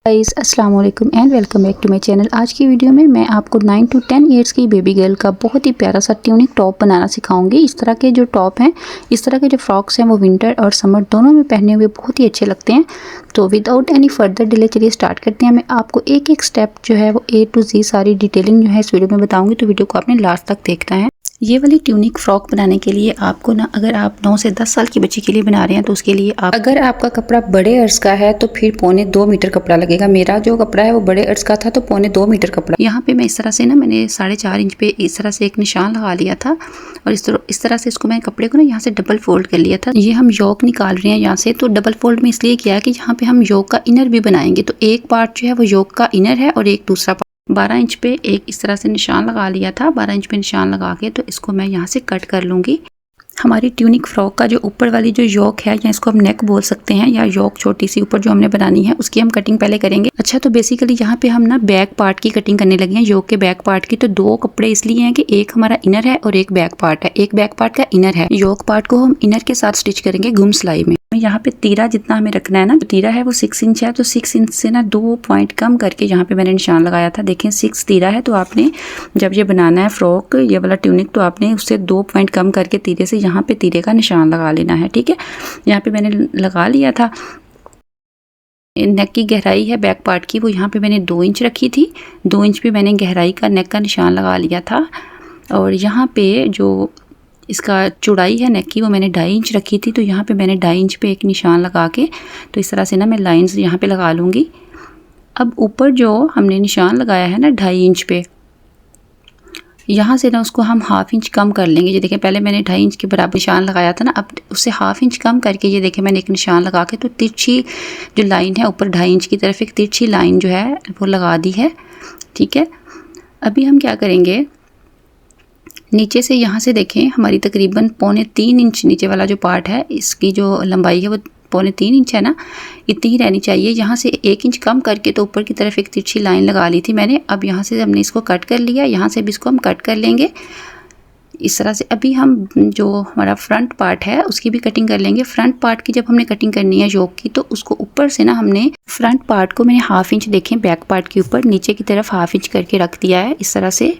Guys अस्सलाम वालेकुम and welcome back to my channel. आज की वीडियो में मैं आपको 9 to 10 ईयर्स की बेबी गर्ल का बहुत ही प्यारा सा ट्यूनिक टॉप बनाना सिखाऊंगी। इस तरह के जो टॉप हैं, इस तरह के जो फ्रॉक्स हैं वो विंटर और समर दोनों में पहने हुए बहुत ही अच्छे लगते हैं। तो विदाउट एनी फर्दर डिले चलिए स्टार्ट करते हैं। मैं आपको एक एक स्टेप जो है वो A to Z सारी डिटेलिंग जो है इस वीडियो में बताऊँगी, तो वीडियो को आपने लास्ट तक देखना है। ये वाली ट्यूनिक फ्रॉक बनाने के लिए आपको ना, अगर आप 9 से 10 साल की बच्ची के लिए बना रहे हैं तो उसके लिए अगर आपका कपड़ा बड़े अर्ज का है तो फिर 1.25 मीटर कपड़ा लगेगा। मेरा जो कपड़ा है वो बड़े अर्ज का था तो 1.25 मीटर कपड़ा। यहाँ पे मैं इस तरह से ना, मैंने 4.5 इंच पे इस तरह से एक निशान लगा लिया था और इस तरह से इसको मैंने कपड़े को ना यहाँ से डबल फोल्ड कर लिया था। ये हम योक निकाल रहे हैं यहाँ से, तो डबल फोल्ड में इसलिए किया कि यहाँ पे हम योक का इनर भी बनाएंगे। तो एक पार्ट जो है वो योक का इनर है और एक दूसरा 12 इंच पे एक इस तरह से निशान लगा लिया था। 12 इंच पे निशान लगा के तो इसको मैं यहाँ से कट कर लूँगी। हमारी ट्यूनिक फ्रॉक का जो ऊपर वाली जो योक है, या इसको हम नेक बोल सकते हैं, या योक छोटी सी ऊपर जो हमने बनानी है उसकी हम कटिंग पहले करेंगे। अच्छा, तो बेसिकली यहाँ पे हम ना बैक पार्ट की कटिंग करने लगे हैं, योक के बैक पार्ट की। तो दो कपड़े इसलिए हैं कि एक हमारा इनर है और एक बैक पार्ट है। एक बैक पार्ट का इनर है, योक पार्ट को हम इनर के साथ स्टिच करेंगे घुम सिलाई में। यहाँ पे तीरा जितना हमें रखना है ना, तो तीरा है वो 6 इंच है, तो 6 इंच से ना 2 पॉइंट कम करके यहाँ पे मैंने निशान लगाया था। देखें 6 तीरा है, तो आपने जब ये बनाना है फ्रॉक ये वाला ट्यूनिक, तो आपने उससे 2 पॉइंट कम करके तीरे से यहाँ पे तीरे का निशान लगा लेना है। ठीक है, यहाँ पे मैंने लगा लिया था। नेक की गहराई है बैक पार्ट की, वो यहाँ पे मैंने 2 इंच रखी थी। 2 इंच पे मैंने गहराई का नेक का निशान लगा लिया था। और यहाँ पे जो इसका चौड़ाई है नेक की, वो मैंने 2.5 इंच रखी थी। तो यहाँ पे मैंने 2.5 इंच पे एक निशान लगा के, तो इस तरह से ना मैं लाइंस यहाँ पे लगा लूँगी। अब ऊपर जो हमने निशान लगाया है ना 2.5 इंच पे, यहाँ से ना उसको हम 1/2 इंच कम कर लेंगे। ये देखें, पहले मैंने 2.5 इंच के बराबर निशान लगाया था ना, अब उससे 1/2 इंच कम करके ये देखें मैंने एक निशान लगा के, तो तिरछी जो लाइन है ऊपर 2.5 इंच की तरफ एक तिरछी लाइन जो है वो लगा दी है। ठीक है, अभी हम क्या करेंगे, नीचे से यहाँ से देखें हमारी तकरीबन 3.25 इंच नीचे वाला जो पार्ट है, इसकी जो लंबाई है वो 3.25 इंच है ना, इतनी ही रहनी चाहिए। यहाँ से 1 इंच कम करके तो ऊपर की तरफ एक तिरछी लाइन लगा ली थी मैंने। अब यहाँ से हमने इसको कट कर लिया, यहाँ से भी इसको हम कट कर लेंगे इस तरह से। अभी हम जो हमारा फ्रंट पार्ट है उसकी भी कटिंग कर लेंगे। फ्रंट पार्ट की जब हमने कटिंग करनी है योक की, तो उसको ऊपर से ना हमने फ्रंट पार्ट को मैंने 1/2 इंच देखें बैक पार्ट के ऊपर नीचे की तरफ 1/2 इंच करके रख दिया है इस तरह से।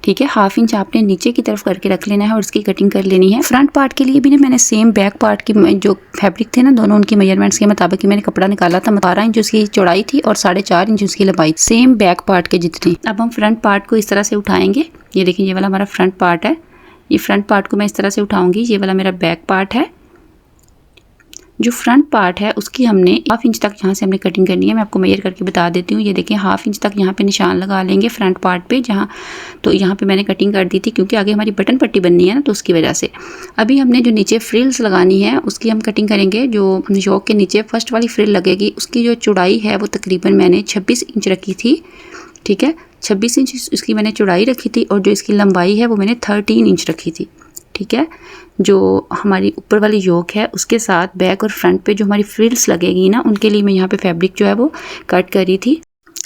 ठीक है, 1/2 इंच आपने नीचे की तरफ करके रख लेना है और इसकी कटिंग कर लेनी है। फ्रंट पार्ट के लिए भी ना मैंने सेम बैक पार्ट की जो फैब्रिक थे ना, दोनों उनकी मेजरमेंट्स के मुताबिक मैंने कपड़ा निकाला था। 12 इंच उसकी चौड़ाई थी और 4.5 इंच उसकी लंबाई, सेम बैक पार्ट के जितनी। अब हम फ्रंट पार्ट को इस तरह से उठाएंगे। ये देखिए, ये वाला हमारा फ्रंट पार्ट है। ये फ्रंट पार्ट को मैं इस तरह से उठाऊंगी। ये वाला मेरा बैक पार्ट है। जो फ्रंट पार्ट है उसकी हमने 1/2 इंच तक यहाँ से हमने कटिंग करनी है। मैं आपको मेजर करके बता देती हूँ। ये देखिए 1/2 इंच तक यहाँ पे निशान लगा लेंगे फ्रंट पार्ट पे, जहाँ तो यहाँ पे मैंने कटिंग कर दी थी क्योंकि आगे हमारी बटन पट्टी बननी है ना, तो उसकी वजह से। अभी हमने जो नीचे फ्रिल्स लगानी है उसकी हम कटिंग करेंगे। जो योक के नीचे फर्स्ट वाली फ्रिल लगेगी उसकी जो चौड़ाई है वो तकरीबन मैंने 26 इंच रखी थी। ठीक है, 26 इंच इसकी मैंने चौड़ाई रखी थी और जो इसकी लंबाई है वो मैंने 13 इंच रखी थी। ठीक है, जो हमारी ऊपर वाली योक है उसके साथ बैक और फ्रंट पे जो हमारी फ्रिल्स लगेगी ना, उनके लिए मैं यहाँ पे फैब्रिक जो है वो कट करी थी।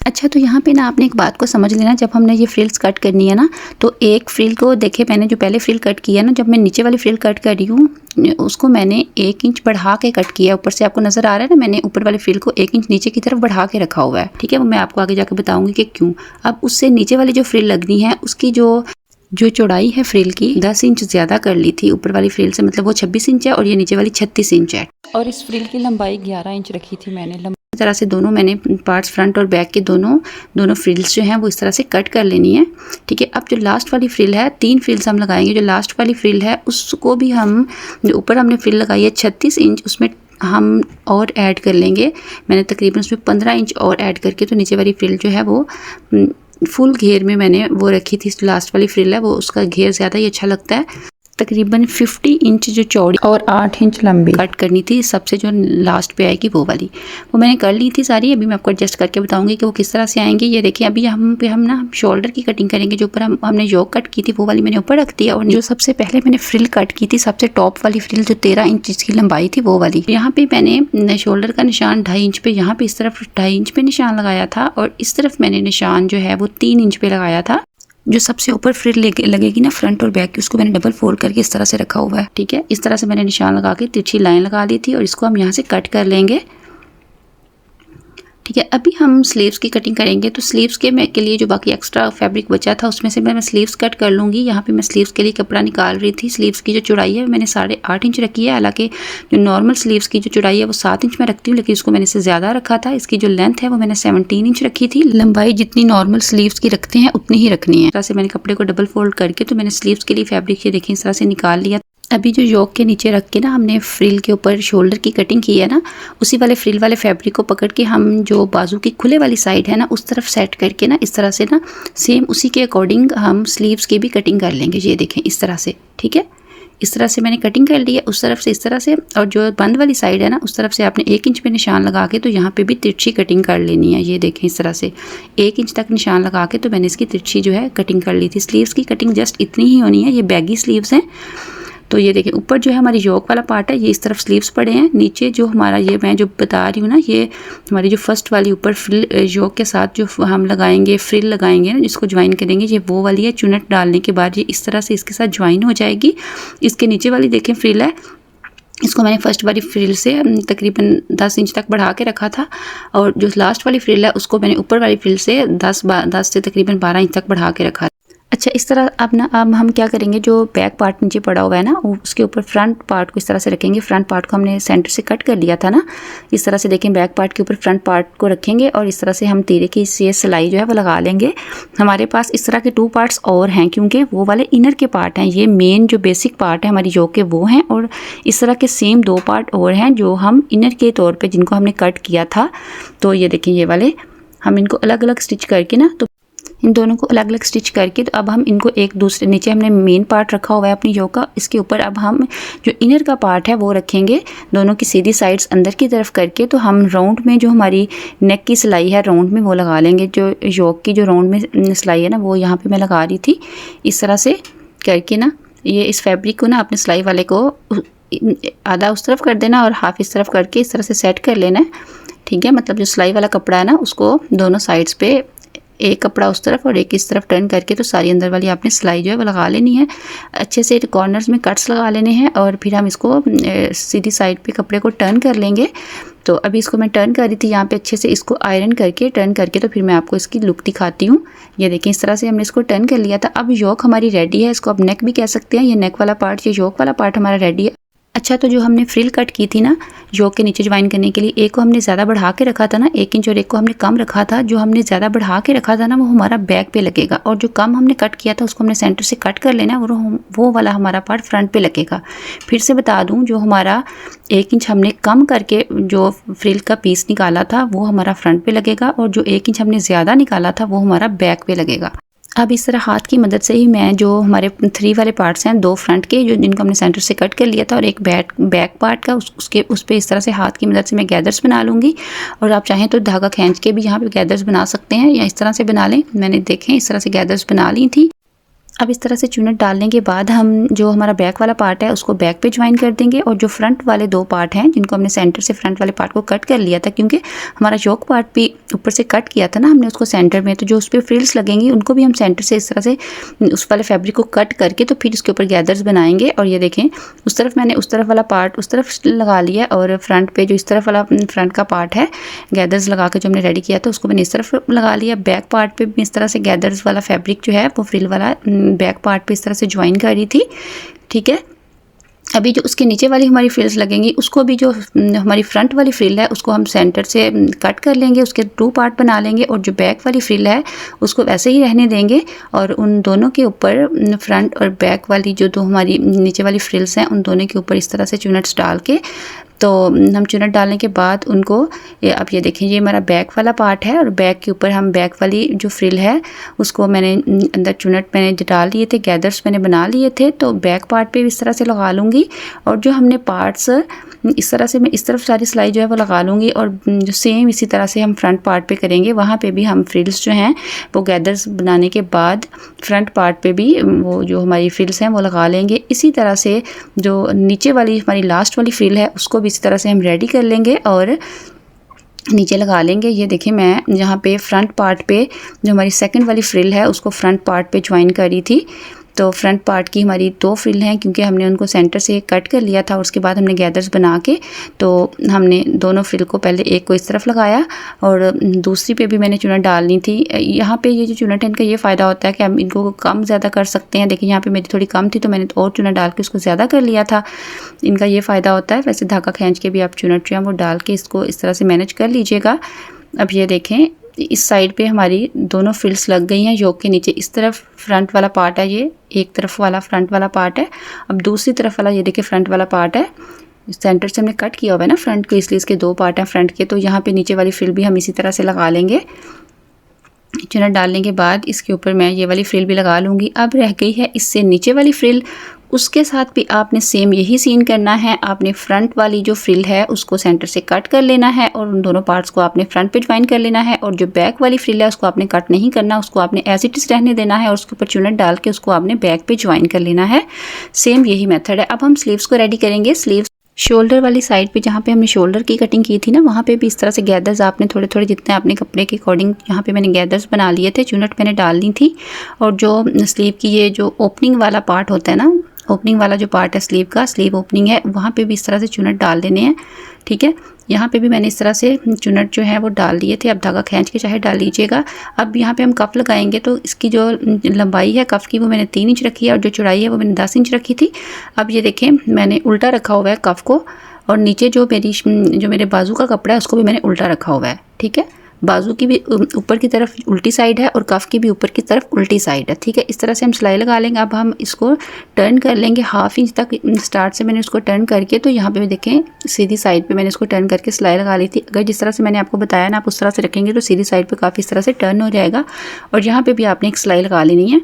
अच्छा, तो यहाँ पे ना आपने एक बात को समझ लेना, जब हमने ये फ्रिल्स कट करनी है ना, तो एक फ्रिल को देखे, मैंने जो पहले फ्रिल कट किया ना, जब मैं नीचे वाली फ्रिल कट कर रही हूँ उसको मैंने 1 इंच बढ़ा के कट किया। ऊपर से आपको नजर आ रहा है ना, मैंने ऊपर वाली फ्रिल को 1 इंच नीचे की तरफ बढ़ा के रखा हुआ है। ठीक है, वो मैं आपको आगे जाके बताऊंगी कि क्यों। अब उससे नीचे वाली जो फ्रिल लगनी है उसकी जो चौड़ाई है फ्रिल की 10 इंच ज़्यादा कर ली थी ऊपर वाली फ्रिल से, मतलब वो 26 इंच है और ये नीचे वाली 36 इंच है। और इस फ्रिल की लंबाई 11 इंच रखी थी मैंने। इस तरह से दोनों मैंने पार्ट्स फ्रंट और बैक के दोनों फ्रिल्स जो हैं वो इस तरह से कट कर लेनी है। ठीक है, अब जो लास्ट वाली फ्रिल है, 3 फ्रिल्स हम लगाएंगे। जो लास्ट वाली फ्रिल है उसको भी हम, जो ऊपर हमने फ्रिल लगाई है 36 इंच, उसमें हम और ऐड कर लेंगे। मैंने तकरीबन उसमें 15 इंच और ऐड करके, तो नीचे वाली फ्रिल जो है वो फुल घेर में मैंने वो रखी थी। लास्ट वाली फ्रिल है वो, उसका घेर ज़्यादा ही अच्छा लगता है। तकरीबन 50 इंच जो चौड़ी और 8 इंच लंबी कट करनी थी, सबसे जो लास्ट पे आएगी वो वाली, वो मैंने कर ली थी सारी। अभी मैं आपको एडजस्ट करके बताऊंगी कि वो किस तरह से आएंगी। ये देखिए, अभी हम ना शोल्डर की कटिंग करेंगे। जो ऊपर हमने योक कट की थी वो वाली मैंने ऊपर रख दिया, और जो सबसे पहले मैंने फ्रिल कट की थी, सबसे टॉप वाली फ्रिल जो 13 इंच की लंबाई थी वो वाली, यहाँ पे मैंने शोल्डर का निशान 2.5 इंच पे, यहाँ पे इस तरफ 2.5 इंच पे निशान लगाया था और इस तरफ मैंने निशान जो है वो 3 इंच पे लगाया था। जो सबसे ऊपर फ्रिल लगेगी ना फ्रंट और बैक की, उसको मैंने डबल फोल्ड करके इस तरह से रखा हुआ है। ठीक है, इस तरह से मैंने निशान लगा के तिरछी लाइन लगा ली थी और इसको हम यहाँ से कट कर लेंगे। ठीक है, अभी हम स्लीव्स की कटिंग करेंगे। तो स्लीव्स के लिए जो बाकी एक्स्ट्रा फैब्रिक बचा था उसमें से मैं स्लीव्स कट कर लूँगी। यहाँ पे मैं स्लीव्स के लिए कपड़ा निकाल रही थी। स्लीव्स की जो चौड़ाई है मैंने 8.5 इंच रखी है। हालांकि जो नॉर्मल स्लीव्स की जो चौड़ाई है वो 7 इंच में रखती हूँ, लेकिन इसको मैंने इससे ज़्यादा रखा था। इसकी जो लेंथ है वो मैंने 17 इंच रखी थी। लंबाई जितनी नॉर्मल स्लीव्स की रखते हैं उतनी ही रखनी है। इस तरह से मैंने कपड़े को डबल फोल्ड करके तो मैंने स्लीव्स के लिए फैब्रिक ये देखें इस तरह से निकाल लिया। अभी जो योक के नीचे रख के ना हमने फ्रिल के ऊपर शोल्डर की कटिंग की है ना, उसी वाले फ्रिल वाले फैब्रिक को पकड़ के हम जो बाजू की खुले वाली साइड है ना उस तरफ सेट करके ना इस तरह से ना सेम उसी के अकॉर्डिंग हम स्लीव्स की भी कटिंग कर लेंगे। ये देखें इस तरह से, ठीक है, इस तरह से मैंने कटिंग कर ली है उस तरफ से इस तरह से। और जो बंद वाली साइड है ना उस तरफ से आपने 1 इंच पे निशान लगा के तो यहाँ पे भी तिरछी कटिंग कर लेनी है। ये देखें इस तरह से 1 इंच तक निशान लगा के तो मैंने इसकी तिरछी जो है कटिंग कर ली थी। स्लीव्स की कटिंग जस्ट इतनी ही होनी है। ये बैगी स्लीव्स हैं। तो ये देखिए ऊपर जो है हमारी योक वाला पार्ट है, ये इस तरफ स्लीव्स पड़े हैं। नीचे जो हमारा ये मैं जो बता रही हूँ ना, ये हमारी जो फर्स्ट वाली ऊपर फ्रिल योक के साथ जो हम लगाएंगे फ्रिल लगाएंगे ना, जिसको ज्वाइन करेंगे, ये वो वाली है। चुनट डालने के बाद ये इस तरह से इसके साथ ज्वाइन हो जाएगी। इसके नीचे वाली देखें फ्रिल है, इसको मैंने फर्स्ट वाली फ्रिल से तकरीबन 10 इंच तक बढ़ा के रखा था, और जो लास्ट वाली फ्रिल है उसको मैंने ऊपर वाली फ्रिल से 10 से तकरीबन 12 इंच तक बढ़ा के रखा। अच्छा, इस तरह अब हम क्या करेंगे, जो बैक पार्ट नीचे पड़ा हुआ है ना उसके ऊपर फ्रंट पार्ट को इस तरह से रखेंगे। फ्रंट पार्ट को हमने सेंटर से कट कर लिया था ना, इस तरह से देखें बैक पार्ट के ऊपर फ्रंट पार्ट को रखेंगे और इस तरह से हम तीरे की ये सिलाई जो है वो लगा लेंगे। हमारे पास इस तरह के 2 पार्ट्स और हैं, क्योंकि वो वाले इनर के पार्ट हैं, ये मेन जो बेसिक पार्ट है हमारी योक के वो हैं, और इस तरह के सेम 2 पार्ट और हैं जो हम इनर के तौर पर जिनको हमने कट किया था। तो ये देखें ये वाले हम इनको अलग अलग स्टिच करके ना, तो इन दोनों को अलग अलग स्टिच करके तो अब हम इनको एक दूसरे, नीचे हमने मेन पार्ट रखा हुआ है अपनी योक का, इसके ऊपर अब हम जो इनर का पार्ट है वो रखेंगे। दोनों की सीधी साइड्स अंदर की तरफ करके तो हम राउंड में जो हमारी नेक की सिलाई है राउंड में वो लगा लेंगे। जो योक की जो राउंड में सिलाई है ना वो यहाँ पे मैं लगा रही थी। इस तरह से करके ना ये इस फैब्रिक को ना अपने सिलाई वाले को आधा उस तरफ कर देना और हाफ इस तरफ करके इस तरह से सेट कर लेना है। ठीक है, मतलब जो सिलाई वाला कपड़ा है ना उसको दोनों साइड्स पे एक कपड़ा उस तरफ और एक इस तरफ टर्न करके तो सारी अंदर वाली आपने सिलाई जो है वो लगा लेनी है। अच्छे से कॉर्नर्स में कट्स लगा लेने हैं और फिर हम इसको सीधी साइड पे कपड़े को टर्न कर लेंगे। तो अभी इसको मैं टर्न कर रही थी यहाँ पे, अच्छे से इसको आयरन करके टर्न करके तो फिर मैं आपको इसकी लुक दिखाती हूँ। ये देखिए इस तरह से हमने इसको टर्न कर लिया था। अब योक हमारी रेडी है, इसको आप नेक भी कह सकते हैं। ये नेक वाला पार्ट, ये योक वाला पार्ट हमारा रेडी है। अच्छा, तो जो हमने फ्रिल कट की थी ना योक के नीचे ज्वाइन करने के लिए, एक को हमने ज़्यादा बढ़ा के रखा था ना 1 इंच, और एक को हमने कम रखा था। जो हमने ज़्यादा बढ़ा के रखा था ना वो हमारा बैक पे लगेगा, और जो कम हमने कट किया था उसको हमने सेंटर से कट कर लेना, और वो वाला हमारा पार्ट फ्रंट पे लगेगा। फिर से बता दूं, जो हमारा 1 इंच हमने कम करके जो फ्रिल का पीस निकाला था वो हमारा फ्रंट पे लगेगा, और जो 1 इंच हमने ज़्यादा निकाला था वो हमारा बैक पे लगेगा। अब इस तरह हाथ की मदद से ही मैं जो हमारे 3 वाले पार्ट्स हैं, 2 फ्रंट के जो जिनको हमने सेंटर से कट कर लिया था और एक बैक पार्ट का, उस पे इस तरह से हाथ की मदद से मैं गैदर्स बना लूँगी। और आप चाहें तो धागा खींच के भी यहाँ पे गैदर्स बना सकते हैं, या इस तरह से बना लें। मैंने देखें इस तरह से गैदर्स बना ली थी। अब इस तरह से चुनट डालने के बाद हम जो हमारा बैक वाला पार्ट है उसको बैक पे ज्वाइन कर देंगे, और जो फ्रंट वाले 2 पार्ट हैं जिनको हमने सेंटर से फ्रंट वाले पार्ट को कट कर लिया था, क्योंकि हमारा योक पार्ट भी ऊपर से कट किया था ना हमने उसको सेंटर में, तो जो उस पर फ्रिल्स लगेंगी उनको भी हम सेंटर से इस तरह से उस वाले फैब्रिक को कट करके तो फिर इसके ऊपर गैदर्स बनाएंगे। और ये देखें उस तरफ मैंने उस तरफ वाला पार्ट उस तरफ लगा लिया, और फ्रंट पे जो इस तरफ वाला फ्रंट का पार्ट है गैदर्स लगा के जो हमने रेडी किया था उसको मैंने इस तरफ लगा लिया। बैक पार्ट पे भी इस तरह से गैदर्स वाला फैब्रिक जो है वो फ्रिल वाला बैक पार्ट पे इस तरह से ज्वाइन कर रही थी। ठीक है, अभी जो उसके नीचे वाली हमारी फ्रिल्स लगेंगी उसको भी जो हमारी फ्रंट वाली फ्रिल है उसको हम सेंटर से कट कर लेंगे, उसके 2 पार्ट बना लेंगे, और जो बैक वाली फ्रिल है उसको वैसे ही रहने देंगे। और उन दोनों के ऊपर फ्रंट और बैक वाली जो 2 हमारी नीचे वाली फ्रिल्स हैं उन दोनों के ऊपर इस तरह से चुनट्स डाल के, तो हम चुनट डालने के बाद उनको अब ये देखें ये हमारा बैक वाला पार्ट है, और बैक के ऊपर हम बैक वाली जो फ्रिल है उसको मैंने अंदर चुनट मैंने डाल लिए थे, गैदर्स मैंने बना लिए थे, तो बैक पार्ट पे इस तरह से लगा लूँगी। और जो हमने पार्ट्स इस तरह से मैं इस तरफ सारी सिलाई जो है वो लगा लूँगी, और जो सेम इसी तरह से हम फ्रंट पार्ट पे करेंगे, वहाँ पे भी हम फ्रिल्स जो हैं वो गैदर्स बनाने के बाद फ्रंट पार्ट पे भी वो जो हमारी फ्रिल्स हैं वो लगा लेंगे। इसी तरह से जो नीचे वाली हमारी लास्ट वाली फ्रिल है उसको भी इसी तरह से हम रेडी कर लेंगे और नीचे लगा लेंगे। ये देखिए मैं यहाँ पे फ्रंट पार्ट पे जो हमारी सेकंड वाली फ्रिल है उसको फ्रंट पार्ट पे ज्वाइन करी थी। तो फ्रंट पार्ट की हमारी 2 फ्रिल हैं, क्योंकि हमने उनको सेंटर से कट कर लिया था। उसके बाद हमने गैदर्स बना के तो हमने दोनों फ्रिल को पहले एक को इस तरफ लगाया और दूसरी पे भी मैंने चुनट डालनी थी। यहाँ पे ये जो चुनट है इनका ये फ़ायदा होता है कि हम इनको कम ज़्यादा कर सकते हैं। देखिए यहाँ पे मेरी थोड़ी कम थी तो मैंने और चुनट डाल के उसको ज़्यादा कर लिया था। इनका ये फ़ायदा होता है। वैसे धागा खींच के भी आप चुनट जो है वो डाल के इसको इस तरह से मैनेज कर लीजिएगा। अब ये देखें इस साइड पे हमारी दोनों फ्रिल्स लग गई हैं योक के नीचे। इस तरफ फ्रंट वाला पार्ट है, ये एक तरफ वाला फ्रंट वाला पार्ट है। अब दूसरी तरफ वाला ये देखिए फ्रंट वाला पार्ट है। सेंटर से हमने कट किया हुआ है ना फ्रंट के, इसलिए इसके 2 पार्ट हैं फ्रंट के। तो यहाँ पे नीचे वाली फ्रिल भी हम इसी तरह से लगा लेंगे। चुनट डालने के बाद इसके ऊपर मैं ये वाली फ्रिल भी लगा लूँगी। अब रह गई है इससे नीचे वाली फ्रिल, उसके साथ भी आपने सेम यही सीन करना है। आपने फ्रंट वाली जो फ्रिल है उसको सेंटर से कट कर लेना है और उन दोनों पार्ट्स को आपने फ्रंट पे ज्वाइन कर लेना है। और जो बैक वाली फ्रिल है उसको आपने कट नहीं करना, उसको आपने एज इट इज़ रहने देना है और उसके ऊपर चुनट डाल के उसको आपने बैक पे ज्वाइन कर लेना है। सेम यही मेथड है। अब हम स्लीव्स को रेडी करेंगे। स्लीव्स शोल्डर वाली साइड पे जहाँ पे हमने शोल्डर की कटिंग की थी ना, वहाँ पे भी इस तरह से गैदर्स आपने थोड़े थोड़े जितने अपने कपड़े के अकॉर्डिंग यहाँ पे मैंने गैदर्स बना लिए थे। चुनट मैंने डालनी थी और जो स्लीव की ये जो ओपनिंग वाला पार्ट होता है ना, ओपनिंग वाला जो पार्ट है स्लीव का, स्लीव ओपनिंग है, वहाँ पे भी इस तरह से चुनट डाल देने हैं। ठीक है, यहाँ पे भी मैंने इस तरह से चुनट जो है वो डाल दिए थे। अब धागा खींच के चाहे डाल लीजिएगा। अब यहाँ पे हम कफ लगाएंगे तो इसकी जो लंबाई है कफ की वो मैंने 3 इंच रखी है और जो चौड़ाई है वो मैंने 10 इंच रखी थी। अब ये देखें मैंने उल्टा रखा हुआ है कफ को, और नीचे जो मेरे बाजू का कपड़ा है उसको भी मैंने उल्टा रखा हुआ है। ठीक है, बाजू की भी ऊपर की तरफ उल्टी साइड है और कफ की भी ऊपर की तरफ उल्टी साइड है। ठीक है, इस तरह से हम सिलाई लगा लेंगे। अब हम इसको टर्न कर लेंगे 1/2 इंच तक। स्टार्ट से मैंने उसको टर्न करके, तो यहाँ पे भी देखें सीधी साइड पे मैंने इसको टर्न करके सिलाई लगा ली थी। अगर जिस तरह से मैंने आपको बताया ना आप उस तरह से रखेंगे तो सीधी साइड पे काफ़ी इस तरह से टर्न हो जाएगा। और यहाँ पे भी आपने एक सिलाई लगा लेनी है।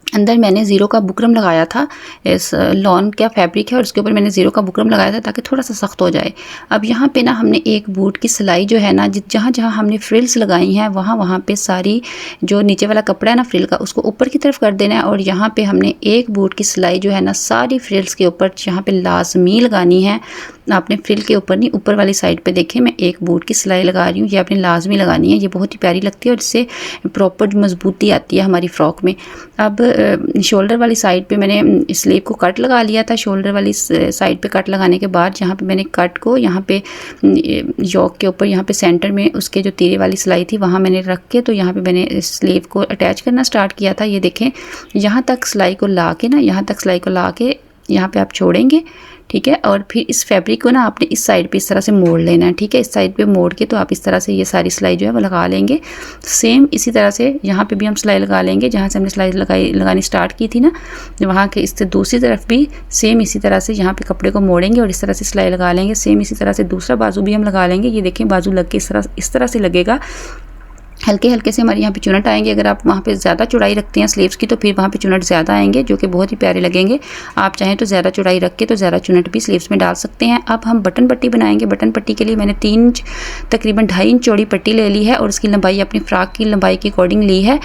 अंदर मैंने ज़ीरो का बुकरम लगाया था, इस लॉन का फैब्रिक है और उसके ऊपर मैंने ज़ीरो का बुकरम लगाया था ताकि थोड़ा सा सख्त हो जाए। अब यहाँ पे ना हमने एक बूट की सिलाई जो है ना, जहाँ जहाँ हमने फ्रिल्स लगाई हैं वहाँ पे सारी जो नीचे वाला कपड़ा है ना फ्रिल का, उसको ऊपर की तरफ कर देना है। और यहाँ पे हमने एक बूट की सिलाई जो है ना सारी फ्रिल्स के ऊपर यहाँ पे लाजमी लगानी है। आपने फ्रिल के ऊपर नहीं, ऊपर वाली साइड पे देखें मैं एक बूट की सिलाई लगा रही हूँ। ये आपने लाजमी लगानी है, ये बहुत ही प्यारी लगती है और इससे प्रॉपर मजबूती आती है हमारी फ्रॉक में। अब शोल्डर वाली साइड पे मैंने स्लीव को कट लगा लिया था। शोल्डर वाली साइड पे कट लगाने के बाद जहाँ पे मैंने कट को यहाँ पे योक के ऊपर यहाँ पे सेंटर में उसके जो तीरे वाली सिलाई थी वहाँ मैंने रख के, तो यहाँ पे मैंने स्लीव को अटैच करना स्टार्ट किया था। ये देखें यहाँ तक सिलाई को ला के ना, यहाँ तक सिलाई को ला के यहाँ पे आप छोड़ेंगे। ठीक है, और फिर इस फैब्रिक को ना आपने इस साइड पे इस तरह से मोड़ लेना है। ठीक है, इस साइड पे मोड़ के तो आप इस तरह से ये सारी सिलाई जो है वो लगा लेंगे। सेम इसी तरह से यहाँ पे भी हम सिलाई लगा लेंगे। जहाँ से हमने सिलाई लगानी स्टार्ट की थी ना, वहाँ के इससे दूसरी तरफ भी सेम इसी तरह से यहाँ पे कपड़े को मोड़ेंगे और इस तरह से सिलाई लगा लेंगे। सेम इसी तरह से दूसरा बाजू भी हम लगा लेंगे। ये देखें बाजू लग के इस तरह से लगेगा। हल्के हल्के से हमारे यहाँ पे चुनट आएंगे। अगर आप वहाँ पे ज़्यादा चौड़ाई रखते हैं स्लीव्स की तो फिर वहाँ पे चुनट ज़्यादा आएंगे जो कि बहुत ही प्यारे लगेंगे। आप चाहें तो ज़्यादा चौड़ाई रख के तो ज़्यादा चुनट भी स्लीव्स में डाल सकते हैं। अब हम बटन पट्टी बनाएंगे। बटन पट्टी के लिए मैंने 3 इंच तकरीबन 2.5 इंच चौड़ी पट्टी ले ली है और उसकी लंबाई अपनी फ्रॉक की लंबाई के अकॉर्डिंग ली है।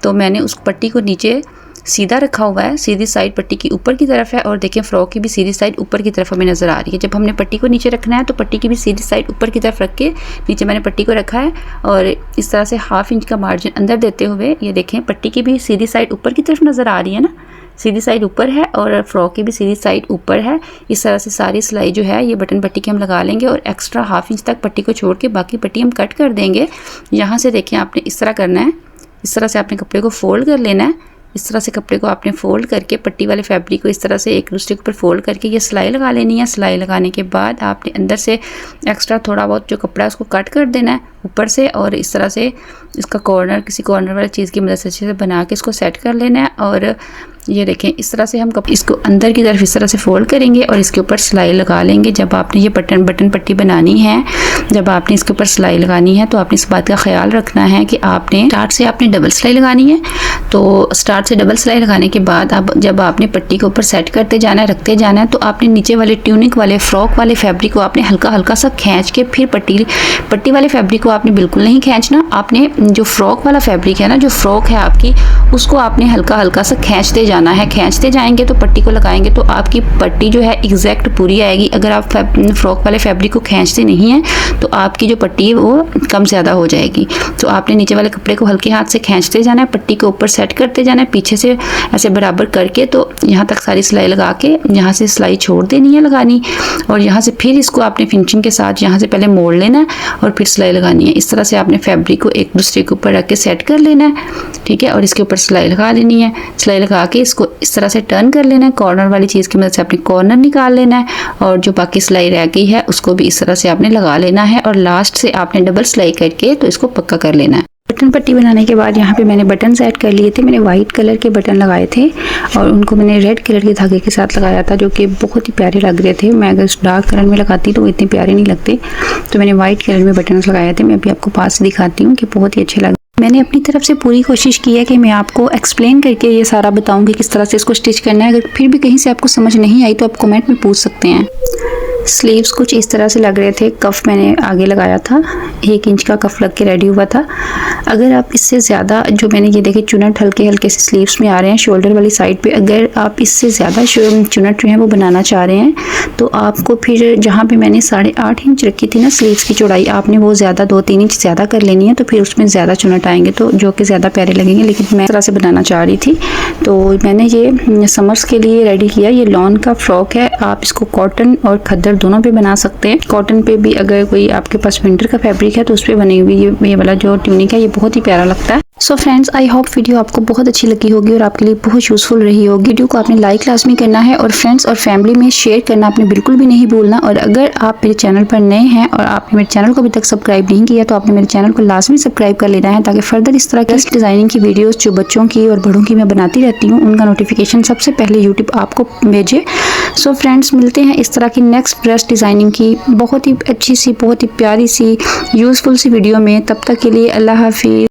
तो मैंने उस पट्टी को नीचे सीधा रखा हुआ है, सीधी साइड पट्टी की ऊपर की तरफ है और देखिए फ्रॉक की भी सीधी साइड ऊपर की तरफ हमें नज़र आ रही है। जब हमने पट्टी को नीचे रखना है तो पट्टी की भी सीधी साइड ऊपर की तरफ रख के नीचे मैंने पट्टी को रखा है और इस तरह से 1/2 इंच का मार्जिन अंदर देते हुए ये देखें पट्टी की भी सीधी साइड ऊपर की तरफ नज़र आ रही है ना, सीधी साइड ऊपर है और फ्रॉक की भी सीधी साइड ऊपर है। इस तरह से सारी सिलाई जो है ये बटन पट्टी की हम लगा लेंगे और एक्स्ट्रा 1/2 इंच तक पट्टी को छोड़ के बाकी पट्टी हम कट कर देंगे। यहाँ से देखिए आपने इस तरह करना है, इस तरह से आपने कपड़े को फोल्ड कर लेना है। इस तरह से कपड़े को आपने फोल्ड करके पट्टी वाले फैब्रिक को इस तरह से एक दूसरे के ऊपर फोल्ड करके ये सिलाई लगा लेनी है। सिलाई लगाने के बाद आपने अंदर से एक्स्ट्रा थोड़ा बहुत जो कपड़ा है उसको कट कर देना है ऊपर से और इस तरह से इसका कॉर्नर किसी कॉर्नर वाली चीज़ की मदद से अच्छे से बना के इसको सेट कर लेना है। और ये देखें इस तरह से हम इसको अंदर की तरफ इस तरह से फोल्ड करेंगे और इसके ऊपर सिलाई लगा लेंगे। जब आपने ये बटन पट्टी बनानी है, जब आपने इसके ऊपर सिलाई लगानी है तो आपने इस बात का ख्याल रखना है कि आपने स्टार्ट से आपने डबल सिलाई लगानी है। तो स्टार्ट से डबल सिलाई लगाने के बाद अब जब आपने पट्टी के ऊपर सेट करते जाना है, रखते जाना है, तो आपने नीचे वाले ट्यूनिक वाले फ्रॉक वाले फैब्रिक को आपने हल्का हल्का सा खींच के फिर पट्टी वाले फैब्रिक को आपने बिल्कुल नहीं खींचना। आपने जो फ्रॉक वाला फैब्रिक है ना, जो फ्रॉक है आपकी, उसको आपने हल्का हल्का सा खींचते जाना है। खींचते जाएंगे तो पट्टी को लगाएंगे तो आपकी पट्टी जो है एग्जैक्ट पूरी आएगी। अगर आप फ्रॉक वाले फैब्रिक को खींचते नहीं हैं तो आपकी जो पट्टी है वो कम ज़्यादा हो जाएगी। तो आपने नीचे वाले कपड़े को हल्के हाथ से खींचते जाना है, पट्टी को ऊपर सेट करते जाना है, पीछे से ऐसे बराबर करके तो यहाँ तक सारी सिलाई लगा के यहाँ से सिलाई छोड़ देनी है लगानी, और यहाँ से फिर इसको आपने फिनिशिंग के साथ यहाँ से पहले मोड़ लेना है और फिर सिलाई लगानी है। इस तरह से आपने फैब्रिक को एक दूसरे के ऊपर रख के सेट कर लेना है, ठीक है। और इसके ऊपर सिलाई लगा लेनी है। सिलाई लगा के इसको इस तरह से टर्न कर लेना है। कॉर्नर वाली चीज़ की मदद से आपने कॉर्नर निकाल लेना है और जो बाकी सिलाई रह गई है उसको भी इस तरह से आपने लगा लेना है, और लास्ट से आपने डबल सिलाई करके तो इसको पक्का कर लेना है। बटन पट्टी बनाने के बाद यहाँ पे मैंने बटन सेट कर लिए थे। मैंने वाइट कलर के बटन लगाए थे और उनको मैंने रेड कलर के धागे के साथ लगाया था, जो कि बहुत ही प्यारे लग रहे थे। मैं अगर डार्क कलर में लगाती तो वो इतने प्यारे नहीं लगते, तो मैंने वाइट कलर में बटन लगाए थे। मैं अभी आपको पास से दिखाती हूँ कि बहुत ही अच्छे लगे। मैंने अपनी तरफ से पूरी कोशिश की है कि मैं आपको एक्सप्लेन करके ये सारा बताऊंगी किस तरह से इसको स्टिच करना है। अगर फिर भी कहीं से आपको समझ नहीं आई तो आप कमेंट में पूछ सकते हैं। स्लीव्स कुछ इस तरह से लग रहे थे। कफ मैंने आगे लगाया था, 1 इंच का कफ लग के रेडी हुआ था। अगर आप इससे ज़्यादा, जो मैंने ये देखे चुनट हल्के हल्के से स्लीव्स में आ रहे हैं शोल्डर वाली साइड पे, अगर आप इससे ज़्यादा चुनट जो है वो बनाना चाह रहे हैं तो आपको फिर जहाँ पे मैंने 8.5 इंच रखी थी ना स्लीव्स की चौड़ाई, आपने वो ज़्यादा 2-3 इंच ज़्यादा कर लेनी है, तो फिर उसमें ज़्यादा चुनट आएंगे तो जो कि ज़्यादा प्यारे लगेंगे। लेकिन मैं इस तरह से बनाना चाह रही थी तो मैंने ये समर्स के लिए रेडी किया। ये लॉन का फ्रॉक है, आप इसको कॉटन और खद्दर दोनों पे बना सकते हैं। कॉटन पे भी अगर कोई आपके पास विंटर का फैब्रिक है तो उस पर बनी हुई ये वाला जो ट्यूनिक है ये बहुत ही प्यारा लगता है। So friends, I hope video आपको बहुत अच्छी लगी होगी और आपके लिए बहुत यूजफुल रही होगी। वीडियो को आपने लाइक लाजमी करना है और फ्रेंड्स और फैमिली में शेयर करना आपने बिल्कुल भी नहीं भूलना। और अगर आप मेरे चैनल पर नए हैं और आपने मेरे चैनल को अभी तक सब्सक्राइब नहीं किया तो आपने मेरे चैनल को लाजमी सब्सक्राइब कर लेना है, ताकि फर्दर इस तरह की डिजाइनिंग की वीडियोस जो बच्चों की और बड़ों की मैं बनाती रहती हूँ उनका नोटिफिकेशन सबसे पहले यूट्यूब आपको भेजे। सो फ्रेंड्स, मिलते हैं इस तरह की नेक्स्ट ब्रश डिजाइनिंग की बहुत ही अच्छी सी, बहुत ही प्यारी सी, यूजफुल सी वीडियो में। तब तक के लिए अल्लाह हाफिज।